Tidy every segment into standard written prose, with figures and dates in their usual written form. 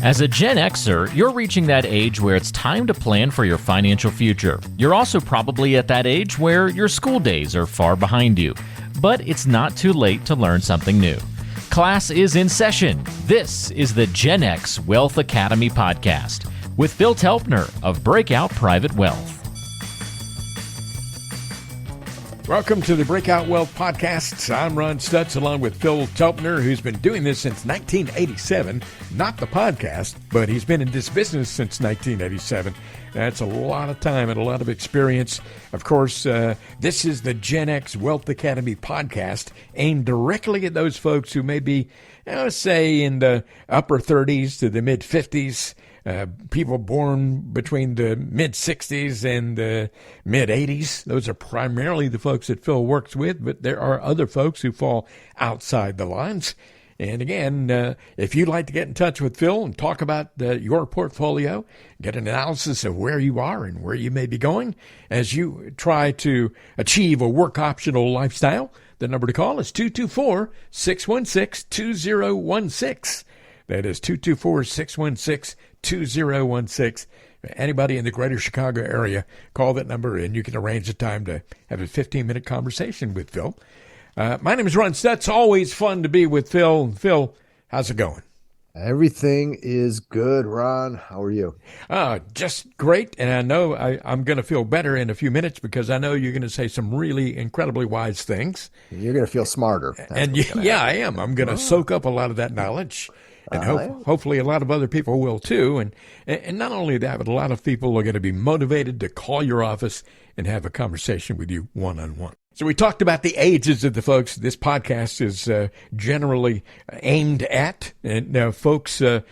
As a Gen Xer, you're reaching that age where it's time to plan for your financial future. You're also probably at that age where your school days are far behind you. But it's not too late to learn something new. Class is in session. This is the Gen X Wealth Academy podcast with Phil Telpner of Breakout Private Wealth. Welcome to the Breakout Wealth Podcast. I'm Ron Stutz along with Phil Telpner, who's been doing this since 1987. Not the podcast, but he's been in this business since 1987. That's a lot of time and a lot of experience. Of course, this is the Gen X Wealth Academy podcast aimed directly at those folks who may be, say, in the upper 30s to the mid 50s. People born between the mid-60s and the mid-80s. Those are primarily the folks that Phil works with, but there are other folks who fall outside the lines. And again, if you'd like to get in touch with Phil and talk about your portfolio, get an analysis of where you are and where you may be going as you try to achieve a work-optional lifestyle, the number to call is 224-616-2016. That is 224-616-2016. Anybody in the greater Chicago area, call that number and you can arrange a time to have a 15-minute conversation with Phil. My name is Ron Stutz. Always fun to be with Phil. Phil, how's it going? Everything is good, Ron. How are you? Just great. And I know I'm going to feel better in a few minutes because I know you're going to say some really incredibly wise things. You're going to feel smarter. And yeah, I am. I'm going to soak up a lot of that knowledge. And hopefully a lot of other people will too. And not only that, but a lot of people are going to be motivated to call your office and have a conversation with you one-on-one. So we talked about the ages of the folks this podcast is generally aimed at, and folks who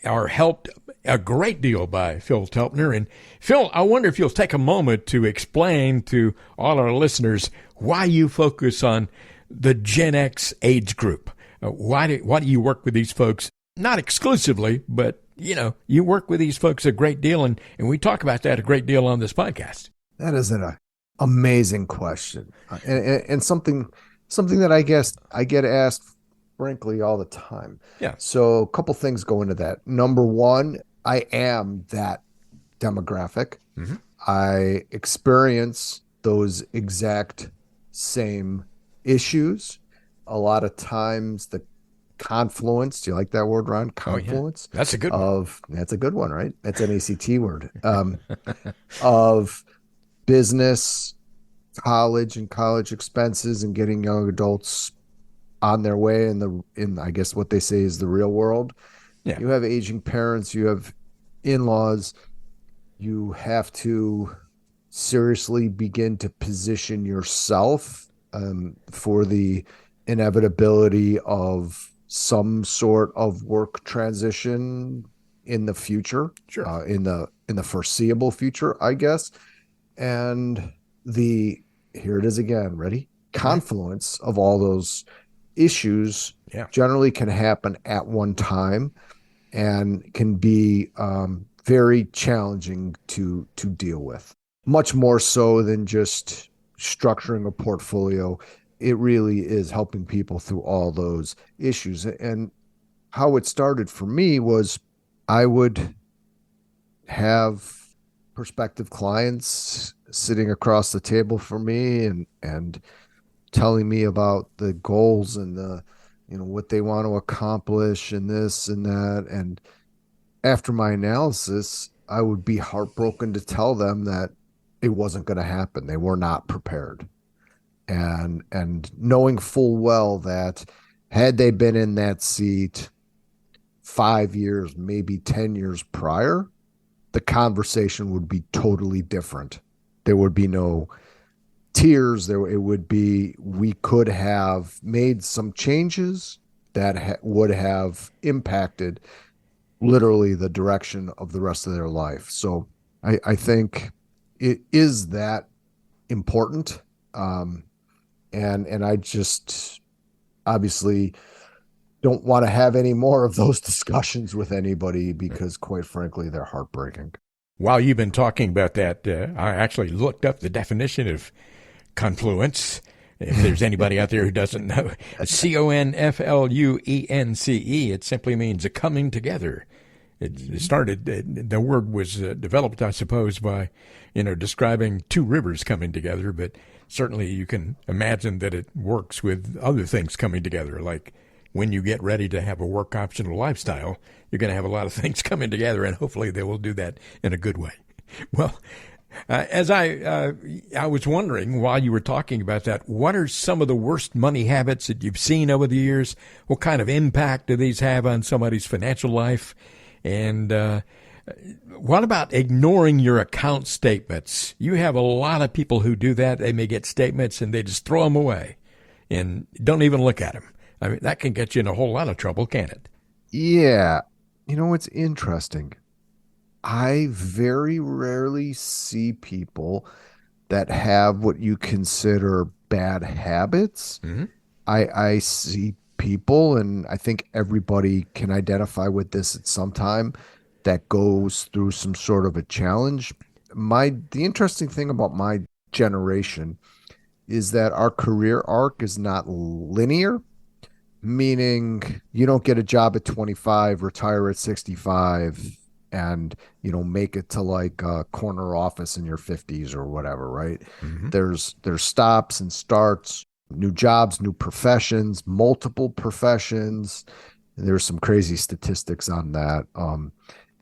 are helped a great deal by Phil Telpner. And Phil, I wonder if you'll take a moment to explain to all our listeners why you focus on the Gen X age group. Why do you work with these folks? Not exclusively, but, you work with these folks a great deal, and we talk about that a great deal on this podcast. That is an amazing question, and something that I guess I get asked, frankly, all the time. Yeah. So a couple things go into that. Number one, I am that demographic. Mm-hmm. I experience those exact same issues. A lot of times the confluence, do you like that word, Ron? Confluence? Oh, yeah. That's a good one. That's a good one, right? That's an ACT word. Of business, college and college expenses and getting young adults on their way in I guess what they say is the real world. Yeah. You have aging parents, you have in-laws, you have to seriously begin to position yourself for the inevitability of some sort of work transition in the future, sure. In the foreseeable future, I guess. And here it is again, ready? Confluence of all those issues generally can happen at one time and can be very challenging to deal with. Much more so than just structuring a portfolio. It really is helping people through all those issues. And how it started for me was I would have prospective clients sitting across the table from me and telling me about the goals and the, what they want to accomplish and this and that. And after my analysis, I would be heartbroken to tell them that it wasn't going to happen. They were not prepared. And knowing full well that had they been in that seat 5 years, maybe 10 years prior, the conversation would be totally different. There would be no tears. It would be, we could have made some changes that would have impacted literally the direction of the rest of their life. So I think it is that important. And I just obviously don't want to have any more of those discussions with anybody because, quite frankly, they're heartbreaking. While you've been talking about that, I actually looked up the definition of confluence. If there's anybody out there who doesn't know, CONFLUENCE, it simply means a coming together. It started, the word was developed, I suppose, by, describing two rivers coming together, but certainly you can imagine that it works with other things coming together, like when you get ready to have a work optional lifestyle, you're going to have a lot of things coming together, and hopefully they will do that in a good way. Well, as I was wondering while you were talking about that, what are some of the worst money habits that you've seen over the years? What kind of impact do these have on somebody's financial life? And what about ignoring your account statements? You have a lot of people who do that. They may get statements and they just throw them away and don't even look at them. I mean, that can get you in a whole lot of trouble, can't it? Yeah. It's interesting. I very rarely see people that have what you consider bad habits. Mm-hmm. I see people, and I think everybody can identify with this at some time, that goes through some sort of a challenge. The interesting thing about my generation is that our career arc is not linear, meaning you don't get a job at 25, retire at 65, and make it to like a corner office in your 50s or whatever, right? Mm-hmm. There's stops and starts, new jobs, new professions, multiple professions. And there's some crazy statistics on that.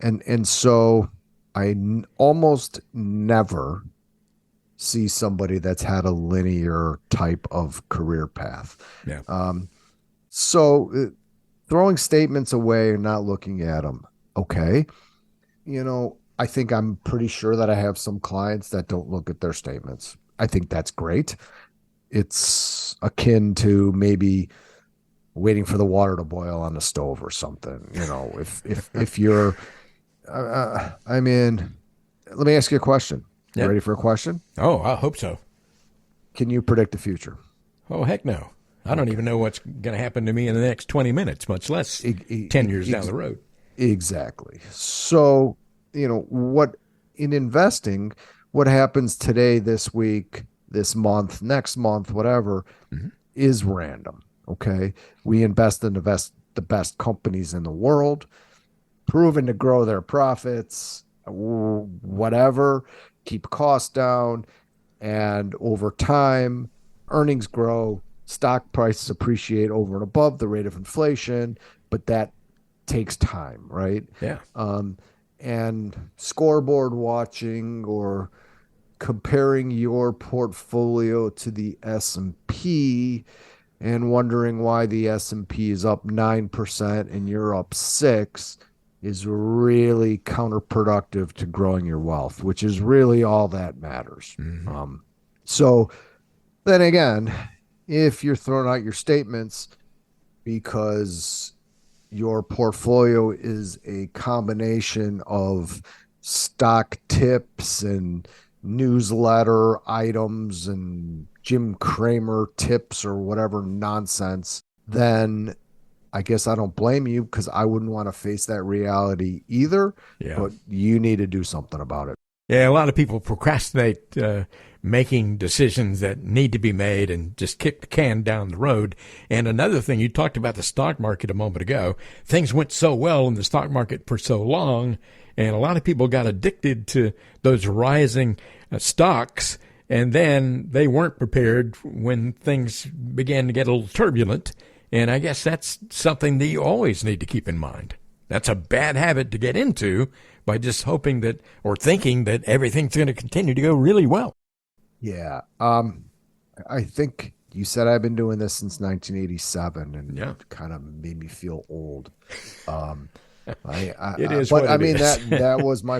And so I almost never see somebody that's had a linear type of career path. Yeah. So throwing statements away and not looking at them. Okay. I think I'm pretty sure that I have some clients that don't look at their statements. I think that's great. It's akin to maybe waiting for the water to boil on the stove or something. If you're, let me ask you a question. You Yep. ready for a question? Oh, I hope so. Can you predict the future? Oh, heck no. I don't even know what's going to happen to me in the next 20 minutes, much less 10 years down the road. Exactly. So, what in investing, what happens today, this week, this month, next month, whatever, Mm-hmm. is random. Okay. We invest in the best companies in the world, proven to grow their profits, whatever, keep costs down. And over time, earnings grow, stock prices appreciate over and above the rate of inflation, but that takes time, right? Yeah. And scoreboard watching or comparing your portfolio to the S&P and wondering why the S&P is up 9% and you're up 6 is really counterproductive to growing your wealth, which is really all that matters. Mm-hmm. So then again, if you're throwing out your statements because your portfolio is a combination of stock tips and newsletter items and Jim Cramer tips or whatever nonsense, then I guess I don't blame you, because I wouldn't want to face that reality either. Yeah. But you need to do something about it. Yeah, a lot of people procrastinate making decisions that need to be made and just kick the can down the road. And another thing, you talked about the stock market a moment ago. Things went so well in the stock market for so long, and a lot of people got addicted to those rising stocks, and then they weren't prepared when things began to get a little turbulent. And I guess that's something that you always need to keep in mind. That's a bad habit to get into by just hoping that or thinking that everything's going to continue to go really well. Yeah. I think you said I've been doing this since 1987, and it kind of made me feel old. It is, but what I it mean, is. that was my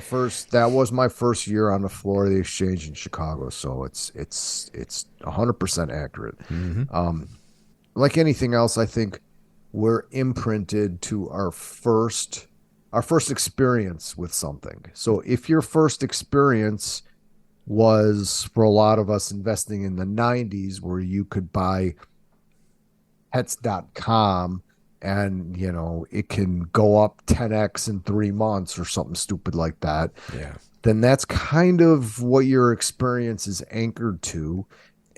first year on the floor of the exchange in Chicago. So it's 100% accurate. Mm-hmm. Like anything else, I think we're imprinted to our first experience with something. So if your first experience was, for a lot of us, investing in the 90s, where you could buy pets.com and it can go up 10x in 3 months or something stupid like that, then that's kind of what your experience is anchored to.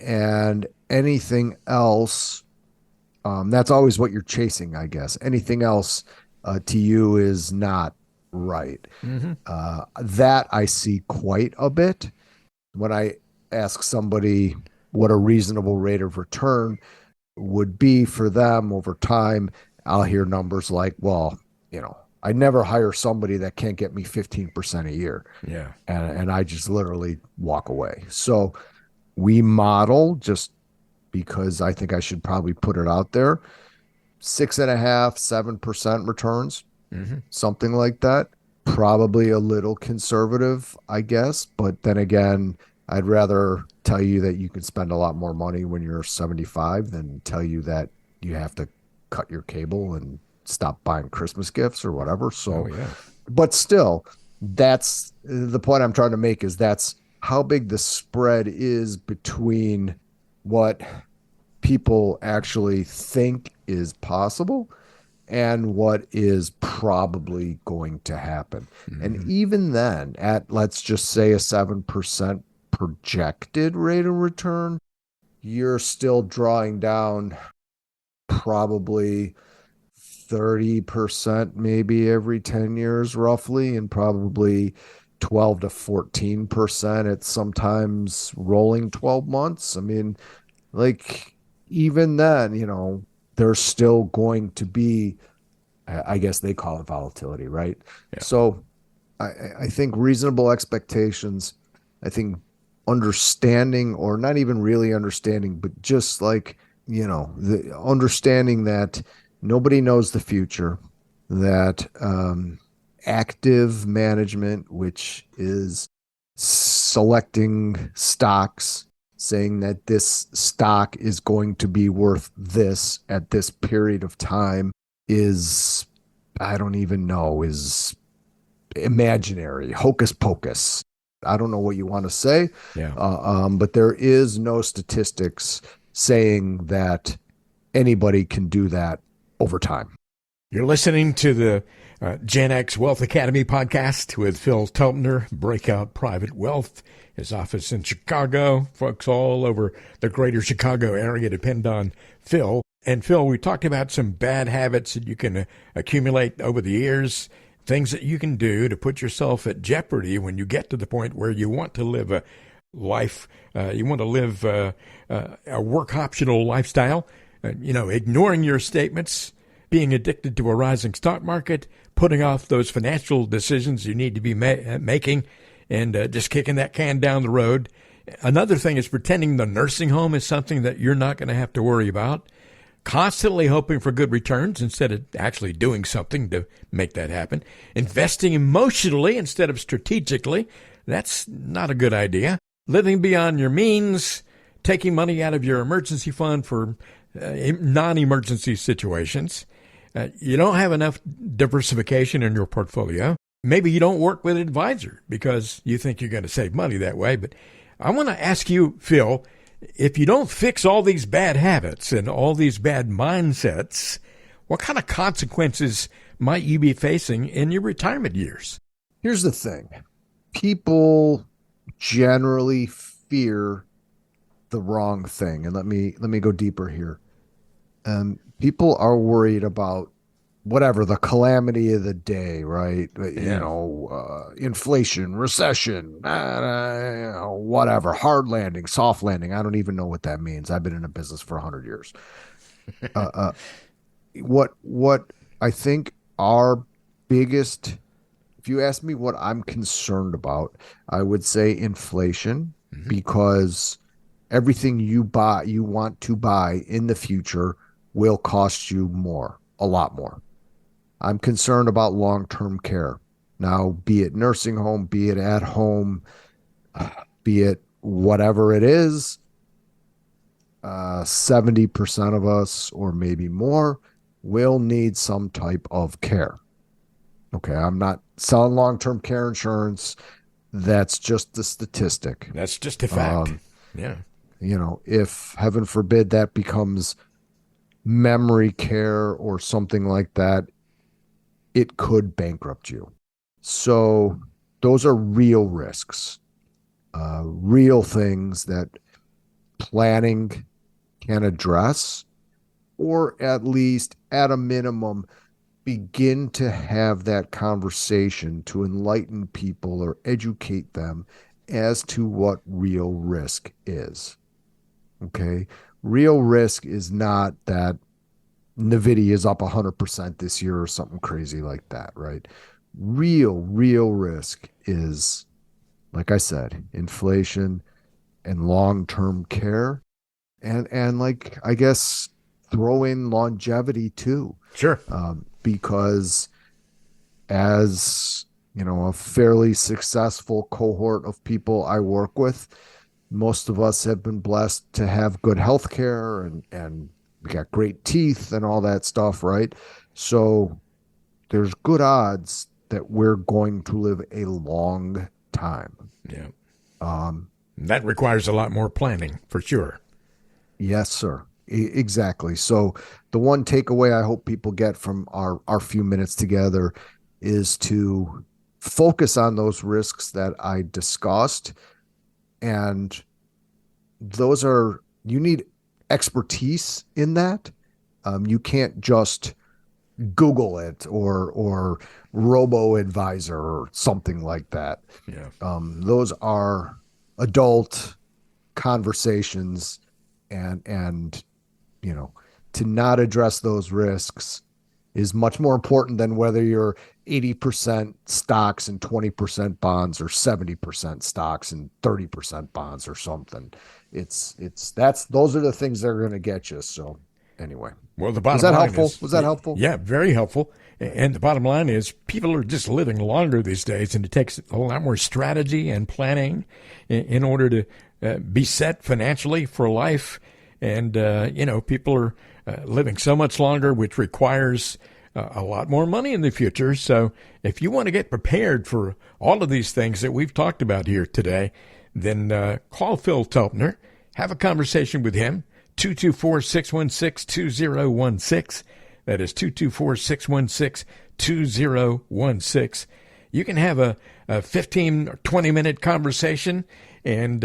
And anything else, that's always what you're chasing, I guess. Anything else to you is not right. That I see quite a bit when I ask somebody what a reasonable rate of return would be for them over time. I'll hear numbers like, well, I never hire somebody that can't get me 15% a year. Yeah. And I just literally walk away. So we model, just because I think I should probably put it out there, 6.5, 7% returns, something like that. Probably a little conservative, I guess. But then again, I'd rather tell you that you can spend a lot more money when you're 75 than tell you that you have to cut your cable and stop buying Christmas gifts or whatever. So, but still, that's the point I'm trying to make, is that's how big the spread is between what people actually think is possible and what is probably going to happen. And even then, at, let's just say, a 7% projected rate of return, you're still drawing down probably 30% maybe every 10 years roughly, and probably 12 to 14% at sometimes rolling 12 months. I mean, like, even then, there's still going to be, I guess they call it volatility, right? Yeah. So I think reasonable expectations, I think understanding, or not even really understanding, but just like, the understanding that nobody knows the future, that active management, which is selecting stocks, saying that this stock is going to be worth this at this period of time, is, I don't even know, is imaginary, hocus pocus. I don't know what you want to say. Yeah. But there is no statistics saying that anybody can do that over time. You're listening to the Gen X Wealth Academy podcast with Phil Telpner, Breakout Private Wealth. His office in Chicago. Folks all over the greater Chicago area depend on Phil. And Phil, we talked about some bad habits that you can accumulate over the years, things that you can do to put yourself at jeopardy when you get to the point where you want to live a life, you want to live a work optional lifestyle, ignoring your statements, being addicted to a rising stock market, putting off those financial decisions you need to be making, and just kicking that can down the road. Another thing is pretending the nursing home is something that you're not going to have to worry about. Constantly hoping for good returns instead of actually doing something to make that happen. Investing emotionally instead of strategically. That's not a good idea. Living beyond your means. Taking money out of your emergency fund for non-emergency situations. You don't have enough diversification in your portfolio. Maybe you don't work with an advisor because you think you're going to save money that way. But I want to ask you, Phil, if you don't fix all these bad habits and all these bad mindsets, what kind of consequences might you be facing in your retirement years? Here's the thing. People generally fear the wrong thing. And let me go deeper here. People are worried about whatever, the calamity of the day, right? Inflation, recession, whatever, hard landing, soft landing. I don't even know what that means. I've been in a business for 100 years. What I think our biggest, if you ask me what I'm concerned about, I would say inflation, because everything you want to buy in the future will cost you more, a lot more. I'm concerned about long-term care. Now, be it nursing home, be it at home, be it whatever it is, 70% of us, or maybe more, will need some type of care. Okay, I'm not selling long-term care insurance. That's just the statistic. That's just a fact. If, heaven forbid, that becomes memory care or something like that, it could bankrupt you. So those are real risks, real things that planning can address, or at least at a minimum, begin to have that conversation to enlighten people or educate them as to what real risk is. Okay. Real risk is not that NVIDIA is up 100% this year or something crazy like that, right? Real risk is, like I said, inflation and long-term care, and like, I guess, throw in longevity too. Sure. Because as a fairly successful cohort of people I work with, most of us have been blessed to have good health care, and we got great teeth and all that stuff, right? So there's good odds that we're going to live a long time. Yeah. That requires a lot more planning, for sure. Yes, sir. Exactly. So the one takeaway I hope people get from our few minutes together is to focus on those risks that I discussed. And you need expertise in that. You can't just Google it or robo-advisor or something like that. Yeah. Those are adult conversations, and to not address those risks is much more important than whether you're 80% stocks and 20% bonds, or 70% stocks and 30% bonds or something. Those are the things that are going to get you. So anyway, well, the bottom line was that helpful? Yeah, very helpful. And the bottom line is people are just living longer these days, and it takes a lot more strategy and planning in order to be set financially for life. And, people are living so much longer, which requires a lot more money in the future. So if you want to get prepared for all of these things that we've talked about here today, then call Phil Telpner, have a conversation with him, 224-616-2016. That is 224-616-2016. You can have a 15 or 20-minute conversation, and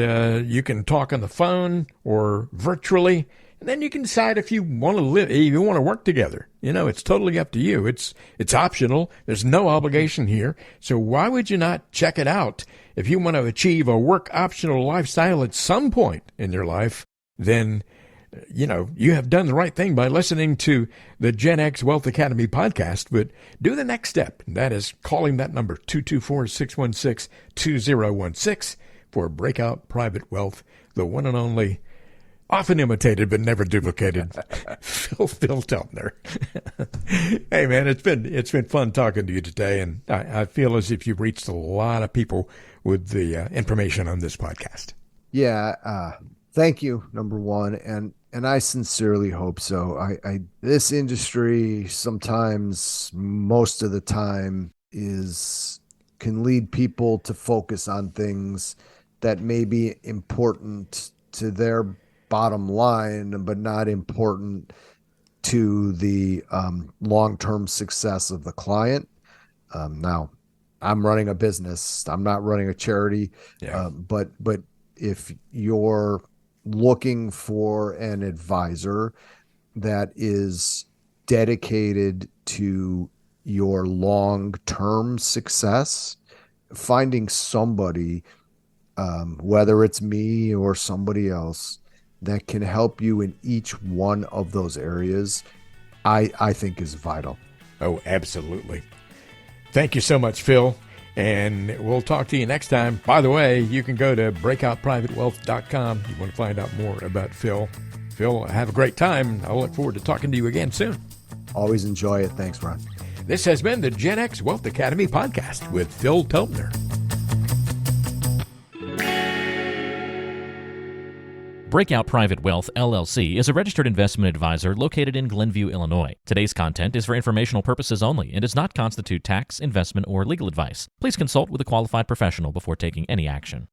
you can talk on the phone or virtually, and then you can decide if you want to work together. It's totally up to you. It's optional. There's no obligation here. So why would you not check it out? If you want to achieve a work optional lifestyle at some point in your life, then you have done the right thing by listening to the Gen X Wealth Academy podcast. But do the next step. That is calling that number, 224-616-2016, for Breakout Private Wealth, the one and only, often imitated but never duplicated, Phil Telpner. Hey, man, it's been fun talking to you today, and I feel as if you've reached a lot of people with the information on this podcast. Yeah, thank you, number one, and I sincerely hope so. This industry sometimes, most of the time, can lead people to focus on things that may be important to their bottom line, but not important to the long-term success of the client. Now, I'm running a business. I'm not running a charity. Yeah. But if you're looking for an advisor that is dedicated to your long-term success, finding somebody, whether it's me or somebody else, that can help you in each one of those areas, I think is vital. Oh, absolutely. Thank you so much, Phil. And we'll talk to you next time. By the way, you can go to breakoutprivatewealth.com. You want to find out more about Phil. Phil, have a great time. I'll look forward to talking to you again soon. Always enjoy it. Thanks, Ron. This has been the Gen X Wealth Academy podcast with Phil Telpner. Breakout Private Wealth, LLC, is a registered investment advisor located in Glenview, Illinois. Today's content is for informational purposes only and does not constitute tax, investment, or legal advice. Please consult with a qualified professional before taking any action.